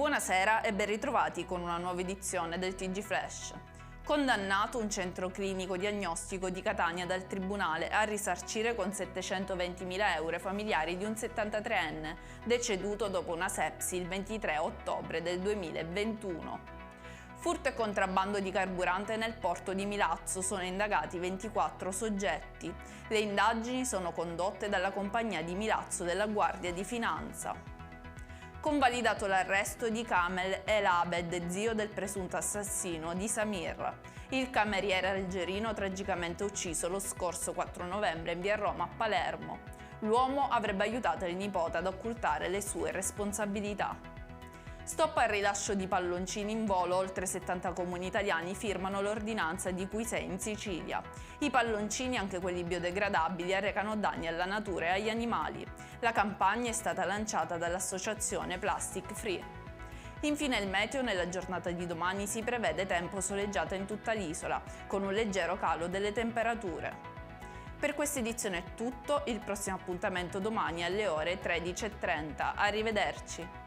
Buonasera e ben ritrovati con una nuova edizione del TG Flash. Condannato un centro clinico diagnostico di Catania dal Tribunale a risarcire con 720.000 euro i familiari di un 73enne deceduto dopo una sepsi il 23 ottobre del 2021. Furto e contrabbando di carburante nel porto di Milazzo, sono indagati 24 soggetti. Le indagini sono condotte dalla compagnia di Milazzo della Guardia di Finanza. Convalidato l'arresto di Kamel El Abed, zio del presunto assassino di Samir, il cameriere algerino tragicamente ucciso lo scorso 4 novembre in via Roma a Palermo. L'uomo avrebbe aiutato il nipote ad occultare le sue responsabilità. Stop al rilascio di palloncini in volo, oltre 70 comuni italiani firmano l'ordinanza di cui 6 in Sicilia. I palloncini, anche quelli biodegradabili, arrecano danni alla natura e agli animali. La campagna è stata lanciata dall'associazione Plastic Free. Infine il meteo: nella giornata di domani si prevede tempo soleggiato in tutta l'isola, con un leggero calo delle temperature. Per questa edizione è tutto, il prossimo appuntamento domani alle ore 13:30. Arrivederci!